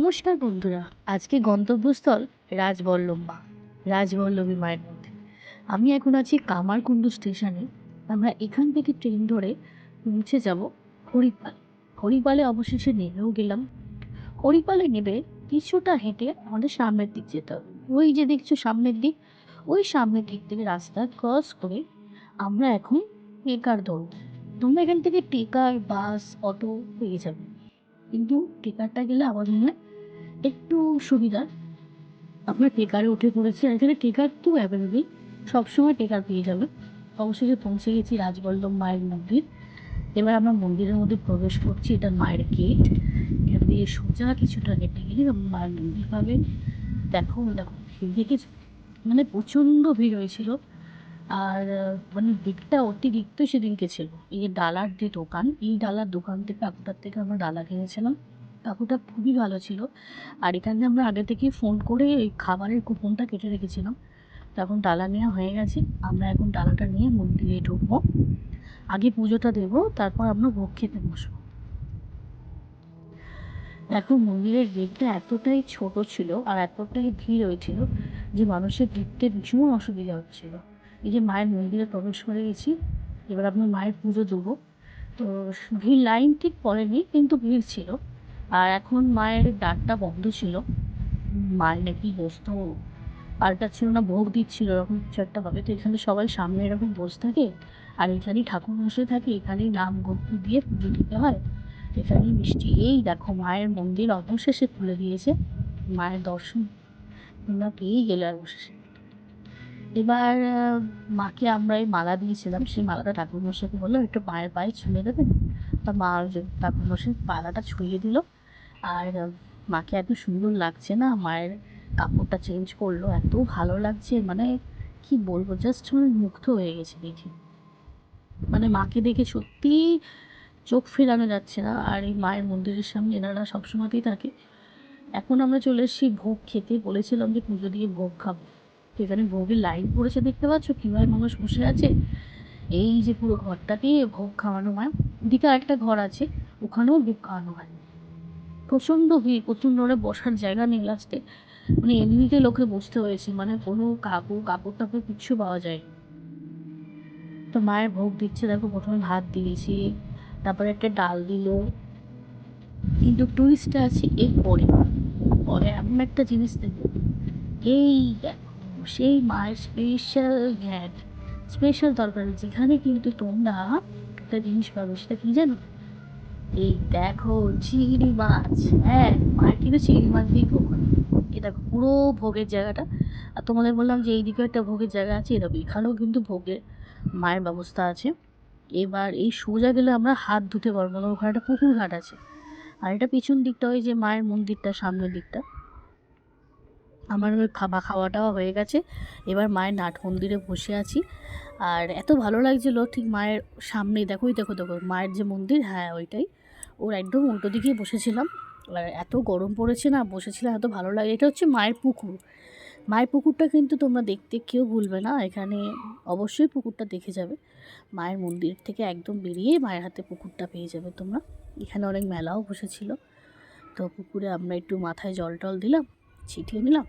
নমস্কার বন্ধুরা, আজকে গন্তব্যস্থল রাজবল্লভী মায়ের মন্দির। আমি এখন আছি কামারকুণ্ডু স্টেশনে। আমরা এখান থেকে ট্রেন ধরে পৌঁছে যাব হরিপাল। হরিপালে অবশেষে নেমেও গেলাম। হরিপালে নেমে কিছুটা হেঁটে আমাদের সামনের দিক যেতে হবে। ওই যে দেখছো সামনের দিক, ওই সামনের দিক থেকে রাস্তা ক্রস করে আমরা এখন টেকার ধরবো। তোমরা এখান থেকে টেকার, বাস, অটো পেয়ে যাবে, কিন্তু টেকারটা গেলে আমার মনে হয় একটু সুবিধা। আমরা টেকারে উঠে পড়েছি, আর এখানে টেকার তো অ্যাভেলেবেল, সবসময় টেকার পেয়ে যাবে। অবশেষে পৌঁছে গেছি রাজবল্লভ মায়ের মন্দির। এবার আমরা মন্দিরের মধ্যে প্রবেশ করছি, এটা মায়ের গেট। এখান দিয়ে সোজা কিছুটা হেঁটে গেলে মায়ের মন্দির পাবে। দেখো দেখো, দেখেছ, মানে প্রচণ্ড ভিড় হয়েছিল। আর মানে ভিড়টা অতিরিক্ত সেদিনকে ছিল। এই যে ডালার যে দোকান, এই ডালার দোকান থেকে কাকুটার থেকে আমরা ডালা কিনেছিলাম। কাকুটা খুবই ভালো ছিল। আর এখানে আমরা আগে থেকে ফোন করে এই খাবারের কুপনটা কেটে রেখেছিলাম। তখন ডালা নেওয়া হয়ে গেছে। আমরা এখন ডালাটা নিয়ে মন্দিরে ঢুকবো। আগে পুজোটা দেবো, তারপর আমরা ভোগ খেতে বসবো। এখন মন্দিরের গেটটা এতটাই ছোট ছিল আর এতটাই ভিড় হয়েছিল যে মানুষের ঢুকতে ভীষণ অসুবিধা হচ্ছিল। এই যে মায়ের মন্দিরে প্রবেশ করে গেছি, এবার আমরা মায়ের পুজো দেবো। তো ভিড়, লাইন ঠিক পড়েনি কিন্তু ভিড় ছিল। আর এখন মায়ের দ্বারটা বন্ধ ছিল। মায়ের নাকি বসত পাল্টাচ্ছিল না, ভোগ দিচ্ছিল, এরকম কিছু একটা হবে। তো এখানে সবাই সামনে এরকম বসে থাকে, আর এখানেই ঠাকুর বসে থাকে, এখানেই নাম ভক্তি দিয়ে পুজো দিতে হয়, এখানেই মিষ্টি। এই দেখো মায়ের মন্দির অবশেষে খুলে দিয়েছে। মায়ের দর্শন তোমরা পেয়েই গেলে অবশেষে। এবার মাকে আমরা এই মালা দিয়েছিলাম, সেই মালাটা ঠাকুরমশাইকে বললো একটু মায়ের পায়ে ছুঁয়ে দেবেন। তা মা ঠাকুরমশাই মালাটা ছুঁয়ে দিল। আর মাকে এত সুন্দর লাগছে না, মায়ের কাপড়টা চেঞ্জ করলো, এত ভালো লাগছে, মানে কি বলবো, জাস্ট মানে মুগ্ধ হয়ে গেছে দেখে। মানে মাকে দেখে সত্যি চোখ ফেরানো যাচ্ছে না। আর এই মায়ের মন্দিরের সামনে এনারা সবসময়তেই থাকে। এখন আমরা চলে এসেছি ভোগ খেতে। বলেছিলাম যে পুজো দিয়ে ভোগ খাবো। এখানে ভোগের লাইন পড়েছে, দেখতে পাচ্ছ কীভাবে মানুষ বসে আছে। এই যে পুরো ঘরটাকে ভোগ খাওয়ানো হয়। দিকে আরেকটা ঘর আছে, ওখানেও ভোগ খাওয়ানো হয়। প্রচণ্ড ভিড়, প্রচণ্ড বসার জায়গা নেই লাস্টে, মানে এমনিতে লোকে বসতে হয়েছে, মানে কোনো কাপড় টাপড় কিচ্ছু পাওয়া যায়। তো মায়ের ভোগ দিচ্ছে, দেখো প্রথমে ভাত দিয়েছি, তারপরে একটা ডাল দিল। কিন্তু টুইস্টটা আছে এর পরে। পরে এমন একটা জিনিস দেবো, এই দেখো সেই মায়ের স্পেশাল ঘ্যাট, স্পেশাল তরকারি, যেখানে কিন্তু তোমরা একটা জিনিস পাবে, সেটা কি জানো? এই দেখো চিংড়ি মাছ। হ্যাঁ, মায়ের কিন্তু চিংড়ি মাছ দিয়ে ভোগ হয়। এই দেখো পুরো ভোগের জায়গাটা। আর তোমাদের বললাম যে এইদিকে একটা ভোগের জায়গা আছে, এরকম এখানেও কিন্তু ভোগের মায়ের ব্যবস্থা আছে। এবার এই সোজা গেলে আমরা হাত ধুতে পারবো না, ওখানে একটা পুকুর ঘাট আছে। আর এটা পিছন দিকটা, ওই যে মায়ের মন্দিরটা সামনের দিকটা। আমার ওই খাওয়াটাও হয়ে গেছে। এবার মায়ের নাট মন্দিরে বসে আছি। আর এত ভালো লাগছিলো, ঠিক মায়ের সামনেই দেখো, দেখো দেখো মায়ের যে মন্দির, হ্যাঁ ওইটাই, ওর একদম উল্টো দিকেই বসেছিলাম। আর এত গরম পড়েছে না, বসেছিলাম, এত ভালো লাগে। এটা হচ্ছে মায়ের পুকুর। মায়ের পুকুরটা কিন্তু তোমরা দেখতে কেউ ভুলবে না, এখানে অবশ্যই পুকুরটা দেখে যাবে। মায়ের মন্দির থেকে একদম বেরিয়ে মায়ের হাতে পুকুরটা পেয়ে যাবে তোমরা। এখানে অনেক মেলাও বসেছিল। তো পুকুরে আমরা একটু মাথায় জল টল দিলাম, ছিটিয়ে নিলাম,